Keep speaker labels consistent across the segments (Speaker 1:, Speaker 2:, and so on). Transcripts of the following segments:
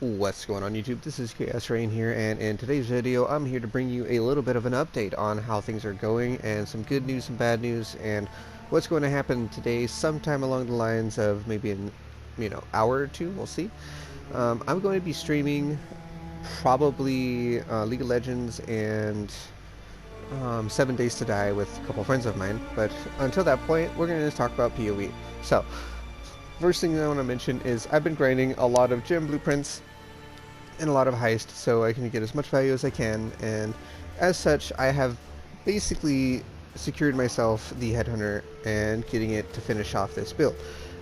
Speaker 1: What's going on YouTube? This is Chaos Rain here, and in today's video I'm here to bring you a little bit of an update on how things are going and some good news and bad news and what's going to happen today sometime along the lines of maybe an hour or two, we'll see. I'm going to be streaming probably League of Legends and 7 Days to Die with a couple friends of mine, but until that point we're going to talk about PoE. So first thing I want to mention is I've been grinding a lot of gem blueprints and a lot of heist so I can get as much value as I can, and as such I have basically secured myself the headhunter and getting it to finish off this build.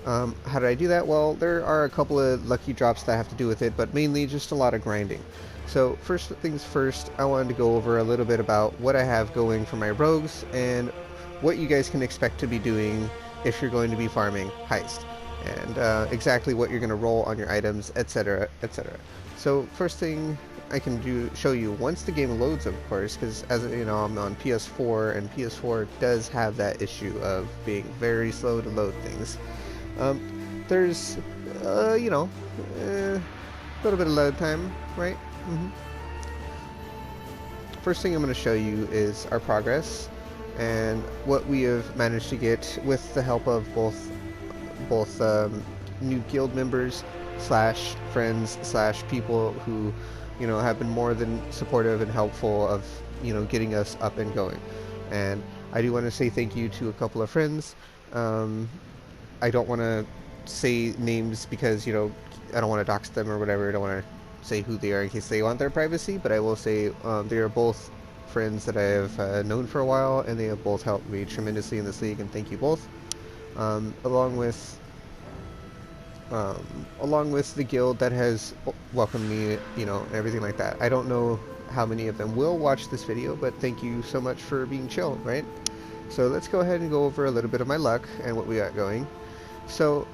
Speaker 1: How did I do that? Well, there are a couple of lucky drops that have to do with it, but mainly just a lot of grinding. So first things first, I wanted to go over a little bit about what I have going for my rogues and what you guys can expect to be doing if you're going to be farming heist, and exactly what you're going to roll on your items, etc, etc. So first thing I can show you once the game loads, of course, because as you know I'm on PS4 and PS4 does have that issue of being very slow to load things. There's a little bit of load time, right? First thing I'm going to show you is our progress and what we have managed to get with the help of both new guild members slash friends slash people who have been more than supportive and helpful of getting us up and going. And I do want to say thank you to a couple of friends. I don't want to say names because I don't want to dox them or whatever. I don't want to say who they are in case they want their privacy, but I will say they are both friends that I have known for a while, and they have both helped me tremendously in this league, and thank you both. Along with the guild that has welcomed me, and everything like that. I don't know how many of them will watch this video, but thank you so much for being chill, right? So let's go ahead and go over a little bit of my luck and what we got going. So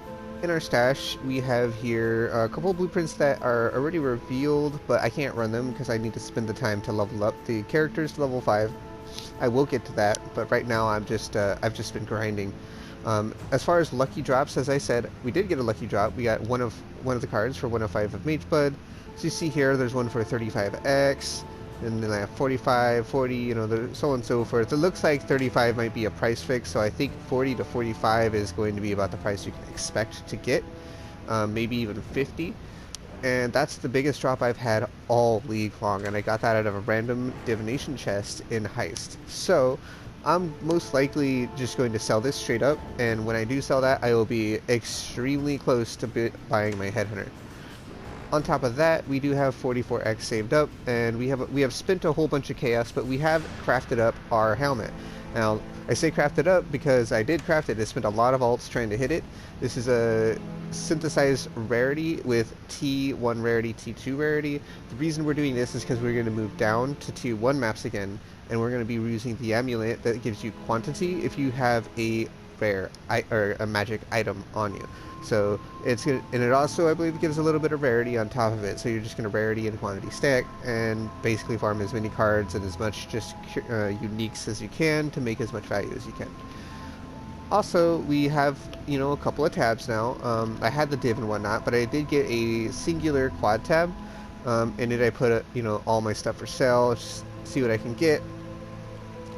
Speaker 1: in our stash we have here a couple of blueprints that are already revealed, but I can't run them because I need to spend the time to level up the characters to level 5. I will get to that, but right now I've just been grinding. As far as lucky drops, as I said, we did get a lucky drop. We got one of the cards for 105 of Mageblood. So you see here, there's one for 35x, and then I have 45, 40, so on and so forth. It looks like 35 might be a price fix, so I think 40 to 45 is going to be about the price you can expect to get, maybe even 50. And that's the biggest drop I've had all league long, and I got that out of a random divination chest in heist. So I'm most likely just going to sell this straight up, and when I do sell that, I will be extremely close to buying my headhunter. On top of that, we do have 44x saved up, and we have spent a whole bunch of chaos, but we have crafted up our helmet. Now, I say crafted up because I did craft it. I spent a lot of alts trying to hit it. This is a synthesized rarity with T1 rarity, T2 rarity. The reason we're doing this is because we're going to move down to T1 maps again, and we're going to be using the amulet that gives you quantity if you have a rare or a magic item on you. So it's gonna, and it also, I believe, gives a little bit of rarity on top of it. So you're just going to rarity and quantity stack and basically farm as many cards and as much just uniques as you can to make as much value as you can. Also, we have a couple of tabs now. I had the div and whatnot, but I did get a singular quad tab. In it I put all my stuff for sale, just see what I can get.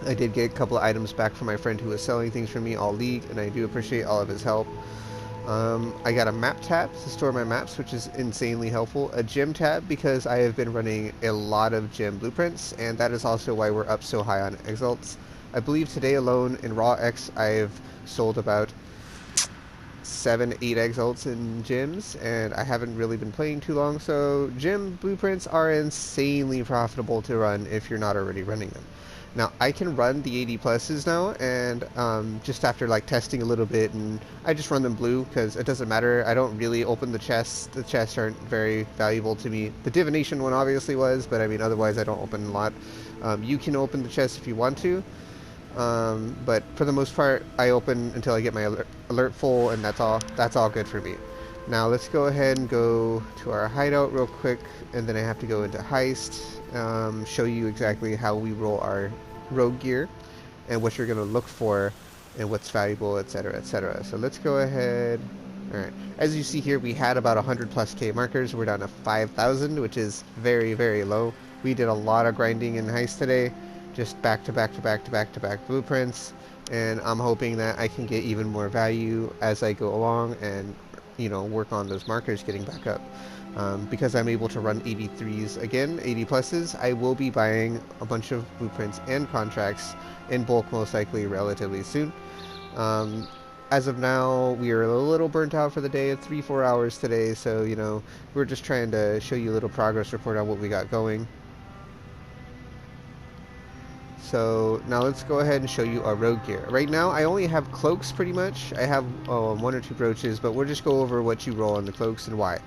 Speaker 1: I did get a couple of items back from my friend who was selling things for me all league, and I do appreciate all of his help. I got a map tab to store my maps, which is insanely helpful. A gem tab because I have been running a lot of gem blueprints, and that is also why we're up so high on exalts. I believe today alone in Raw X I've sold about 7-8 exalts in gems, and I haven't really been playing too long, so gem blueprints are insanely profitable to run if you're not already running them. Now, I can run the 80 pluses now, and just after testing a little bit, and I just run them blue because it doesn't matter. I don't really open the chests. The chests aren't very valuable to me. The divination one obviously was, but I mean otherwise I don't open a lot. You can open the chests if you want to, but for the most part I open until I get my alert full, and that's all good for me. Now let's go ahead and go to our hideout real quick, and then I have to go into heist, show you exactly how we roll our rogue gear and what you're going to look for and what's valuable, etc, etc. So let's go ahead Alright, as you see here, we had about 100 plus K markers. We're down to 5,000, which is very, very low. We did a lot of grinding in Heist today, just back to back to back to back to back blueprints, and I'm hoping that I can get even more value as I go along and, you know, work on those markers getting back up. Because I'm able to run 83s again, 80 pluses, I will be buying a bunch of blueprints and contracts in bulk, most likely relatively soon. As of now, we are a little burnt out for the day, 3-4 hours today, so, you know, we're just trying to show you a little progress report on what we got going. So now let's go ahead and show you our rogue gear. Right now, I only have cloaks pretty much. I have 1 or 2 brooches, but we'll just go over what you roll on the cloaks and why.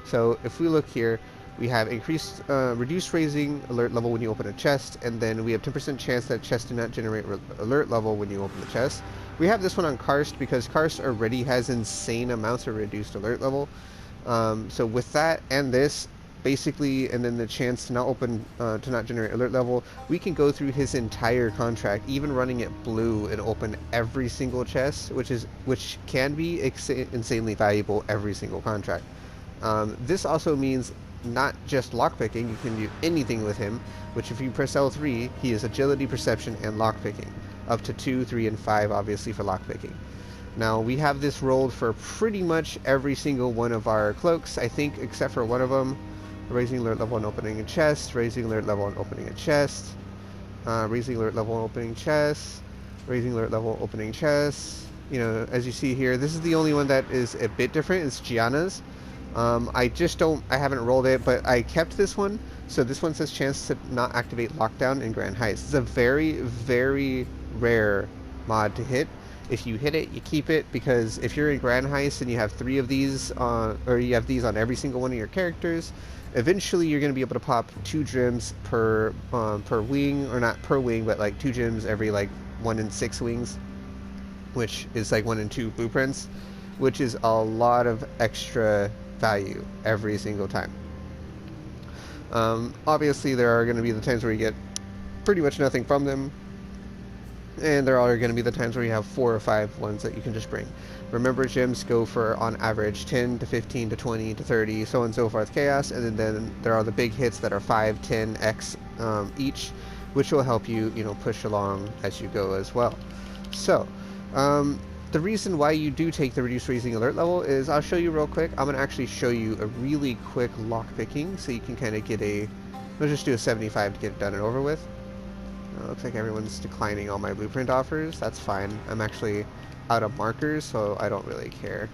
Speaker 1: So if we look here, we have reduced raising alert level when you open a chest, and then we have 10% chance that chest do not generate alert level when you open the chest. We have this one on Karst because Karst already has insane amounts of reduced alert level. So with that and this, basically, and then the chance to not open, to not generate alert level, we can go through his entire contract, even running it blue, and open every single chest, which can be insanely valuable every single contract. This also means not just lockpicking, you can do anything with him, which if you press L3, he is agility, perception, and lockpicking. Up to 2, 3, and 5, obviously, for lockpicking. Now, we have this rolled for pretty much every single one of our cloaks, I think, except for one of them. Raising alert level and opening a chest, raising alert level and opening a chest, raising alert level and opening chest, raising alert level, opening chest. You know, as you see here, this is the only one that is a bit different. It's Gianna's. I haven't rolled it, but I kept this one. So this one says chance to not activate lockdown in Grand Heist. It's a very, very rare mod to hit. If you hit it, you keep it, because if you're in Grand Heist and you have 3 of these, or you have these on every single one of your characters, eventually you're going to be able to pop 2 gems per wing, or not per wing, but like 2 gems every like 1 in 6 wings, which is like 1 in 2 blueprints, which is a lot of extra value every single time. Obviously there are going to be the times where you get pretty much nothing from them, and there are going to be the times where you have 4 or 5 ones that you can just bring. Remember, gems go for on average 10 to 15 to 20 to 30, so on and so forth chaos, and then there are the big hits that are 5, 10x each, which will help you, you know, push along as you go as well. So the reason why you do take the reduced raising alert level is, I'll show you real quick. I'm going to actually show you a really quick lock picking, so you can kind of get let's just do a 75 to get it done and over with. Looks like everyone's declining all my blueprint offers. That's fine. I'm actually out of markers, so I don't really care.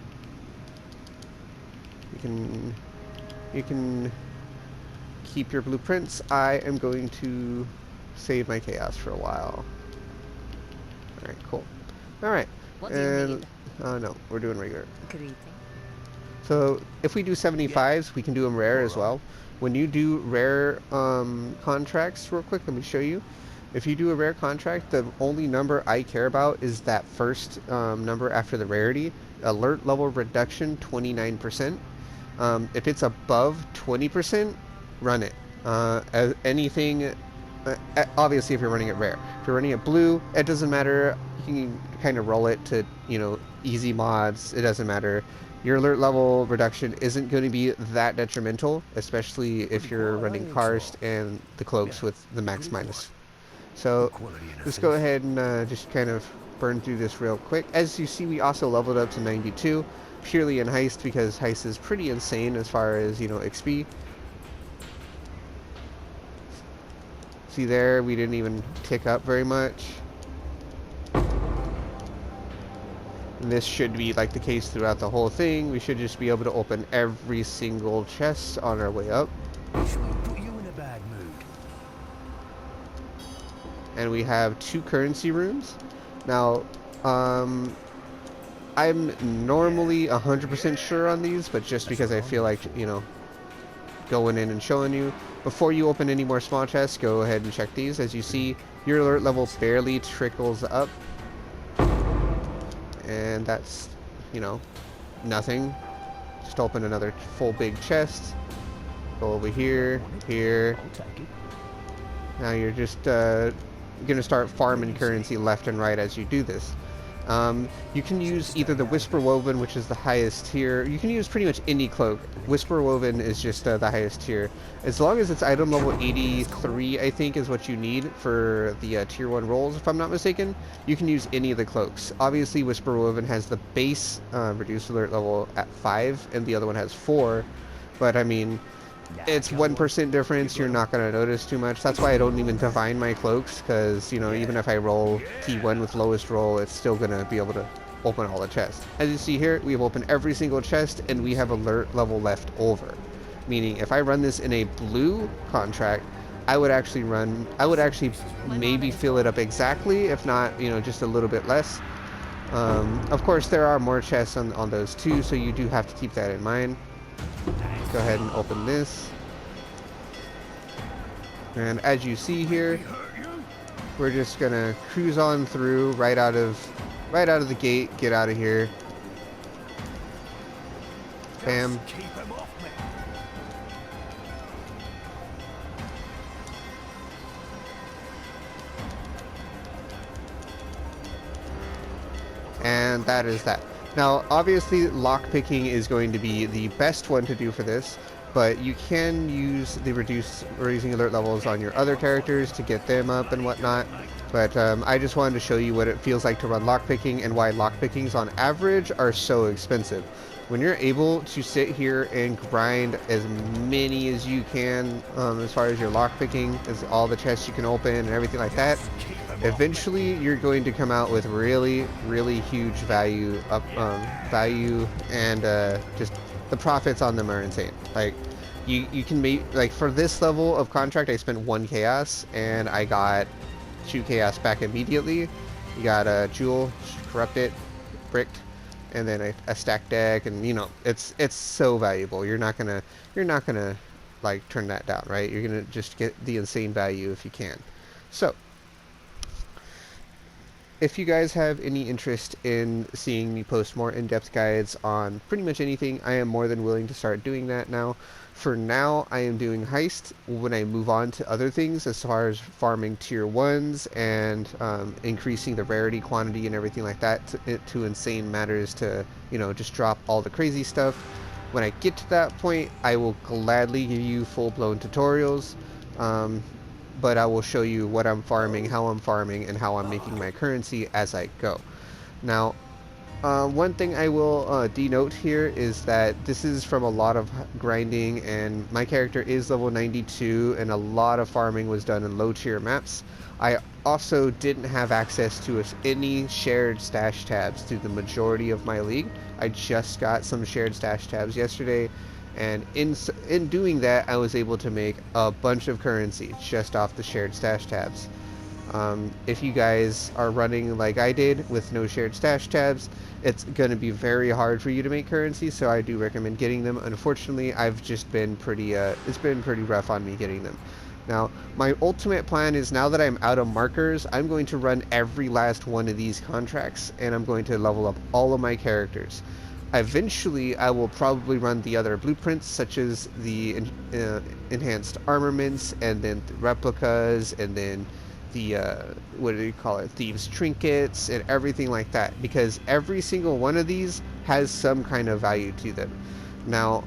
Speaker 1: You can keep your blueprints. I am going to save my chaos for a while. Alright, cool. Alright.
Speaker 2: What do you need?
Speaker 1: No, we're doing regular.
Speaker 2: Greeting.
Speaker 1: So if we do 75s, we can do them rare as well. When you do rare contracts, real quick, let me show you. If you do a rare contract, the only number I care about is that first number after the rarity. Alert level reduction, 29%. If it's above 20%, run it. Anything, obviously if you're running it rare. If you're running it blue, it doesn't matter. You can kind of roll it to, you know, easy mods. It doesn't matter. Your alert level reduction isn't going to be that detrimental, especially if you're running Karst and the cloaks with the max minus. So let's go ahead and just kind of burn through this real quick. As you see, we also leveled up to 92, purely in Heist, because Heist is pretty insane as far as, you know, XP. See there, we didn't even tick up very much. And this should be like the case throughout the whole thing. We should just be able to open every single chest on our way up. And we have 2 currency rooms. Now, I'm normally 100% sure on these, but just because I feel like, you know, going in and showing you, before you open any more small chests, go ahead and check these. As you see, your alert level barely trickles up. And that's, you know, nothing. Just open another full big chest. Go over here, here. Now you're just gonna start farming currency left and right as you do this. You can use either the Whisper Woven, which is the highest tier. You can use pretty much any cloak. Whisper Woven is just the highest tier. As long as it's item level 83, I think, is what you need for the tier 1 rolls, if I'm not mistaken. You can use any of the cloaks. Obviously, Whisper Woven has the base reduced alert level at 5, and the other one has 4. But, I mean, it's 1% difference. You're not going to notice too much. That's why I don't even divine my cloaks, because, you know, even if I roll T1 with lowest roll, it's still going to be able to open all the chests. As you see here, we've opened every single chest, and we have alert level left over. Meaning, if I run this in a blue contract, I would actually maybe fill it up exactly, if not, you know, just a little bit less. Of course, there are more chests on those too, so you do have to keep that in mind. Go ahead and open this, and as you see here, we're just gonna cruise on through right out of the gate. Get out of here. Bam. And that is that. Now, obviously, lockpicking is going to be the best one to do for this, but you can use the raising alert levels on your other characters to get them up and whatnot. But I just wanted to show you what it feels like to run lockpicking and why lockpickings on average are so expensive. When you're able to sit here and grind as many as you can, as far as your lockpicking, as all the chests you can open and everything like that, eventually you're going to come out with really huge value and just the profits on them are insane. Like you can make, like, for this level of contract I spent 1 chaos and I got 2 chaos back immediately. You got a jewel, corrupted, bricked, and then a stack deck, and you know, it's so valuable. You're not gonna like turn that down, right? You're gonna just get the insane value if you can. So if you guys have any interest in seeing me post more in-depth guides on pretty much anything, I am more than willing to start doing that now. For now, I am doing heist. When I move on to other things, as far as farming tier 1s and increasing the rarity quantity and everything like that to insane matters to, you know, just drop all the crazy stuff. When I get to that point, I will gladly give you full-blown tutorials. But I will show you what I'm farming, how I'm farming, and how I'm making my currency as I go. Now, one thing I will denote here is that this is from a lot of grinding, and my character is level 92, and a lot of farming was done in low tier maps. I also didn't have access to any shared stash tabs through the majority of my league. I just got some shared stash tabs yesterday, and in doing that, I was able to make a bunch of currency just off the shared stash tabs. If you guys are running like I did with no shared stash tabs, it's going to be very hard for you to make currency, so I do recommend getting them. Unfortunately, I've just been pretty, it's been pretty rough on me getting them. Now, my ultimate plan is, now that I'm out of markers, I'm going to run every last one of these contracts, and I'm going to level up all of my characters. Eventually, I will probably run the other blueprints, such as the enhanced armaments, and then the replicas, and then the, what do you call it, thieves' trinkets, and everything like that, because every single one of these has some kind of value to them. Now,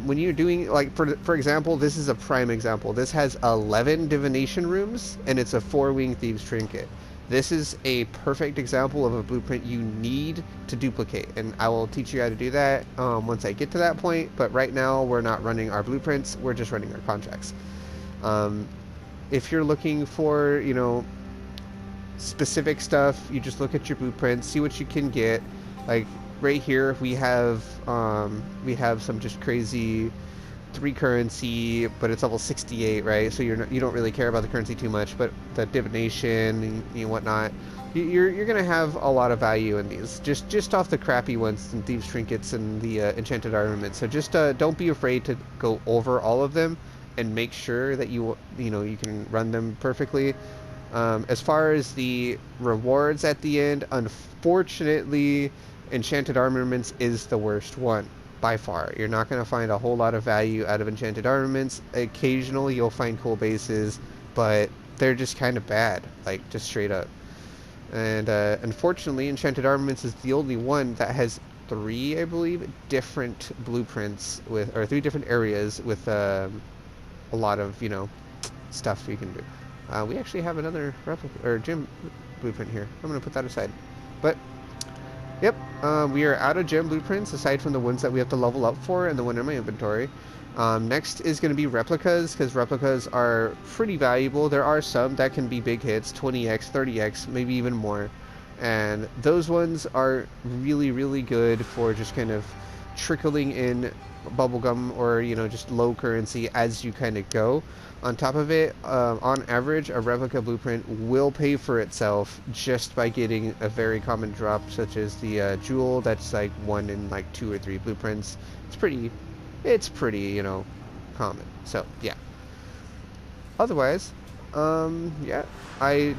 Speaker 1: when you're doing, like, for example, this is a prime example. This has 11 divination rooms, and it's a 4-wing thieves' trinket. This is a perfect example of a blueprint you need to duplicate, and I will teach you how to do that once I get to that point. But right now, we're not running our blueprints, we're just running our contracts. If you're looking for, you know, specific stuff, you just look at your blueprints, see what you can get. Like right here, we have some just crazy 3 currency, but it's level 68, right? So you don't really care about the currency too much, but the divination and, you know, whatnot, you're gonna have a lot of value in these, just off the crappy ones, and thieves trinkets and the enchanted armaments. So just don't be afraid to go over all of them and make sure that you can run them perfectly. As far as the rewards at the end, unfortunately, enchanted armaments is the worst one by far. You're not going to find a whole lot of value out of enchanted armaments. Occasionally you'll find cool bases, but they're just kind of bad, like just straight up. And unfortunately, Enchanted Armaments is the only one that has three, I believe, different blueprints with, or three different areas with a lot of, you know, stuff you can do. We actually have another replica or gym blueprint here. I'm gonna put that aside. But yep, we are out of gem blueprints aside from the ones that we have to level up for and the one in my inventory. Next is going to be replicas, because replicas are pretty valuable. There are some that can be big hits, 20x, 30x, maybe even more. And those ones are really, really good for just kind of trickling in bubblegum or, you know, just low currency as you kind of go. On top of it, on average, a replica blueprint will pay for itself just by getting a very common drop, such as the jewel. That's like one in like 2 or 3 blueprints. It's pretty, you know, common. So yeah. Otherwise, yeah, I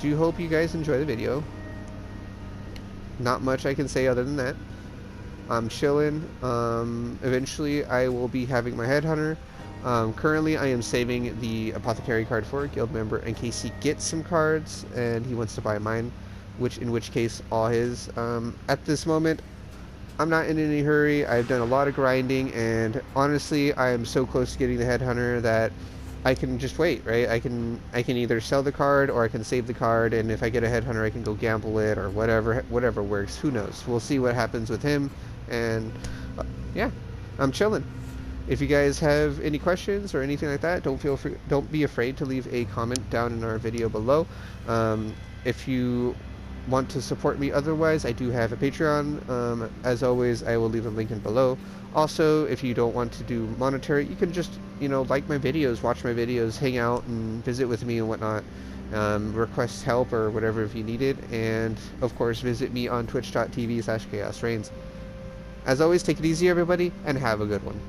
Speaker 1: do hope you guys enjoy the video. Not much I can say other than that. I'm chilling. Eventually I will be having my headhunter. Currently I am saving the apothecary card for a guild member in case he gets some cards and he wants to buy mine, in which case all his. At this moment, I'm not in any hurry. I've done a lot of grinding, and honestly, I am so close to getting the headhunter that I can just wait, right? I can either sell the card or I can save the card, and if I get a headhunter, I can go gamble it or whatever works. Who knows? We'll see what happens with him, and yeah, I'm chilling. If you guys have any questions or anything like that, don't be afraid to leave a comment down in our video below. If you want to support me otherwise, I do have a Patreon. As always, I will leave a link in below. Also, if you don't want to do monetary, you can just, you know, like my videos, watch my videos, hang out and visit with me and whatnot. Request help or whatever if you need it. And of course, visit me on twitch.tv/chaosreigns. As always, take it easy everybody, and have a good one.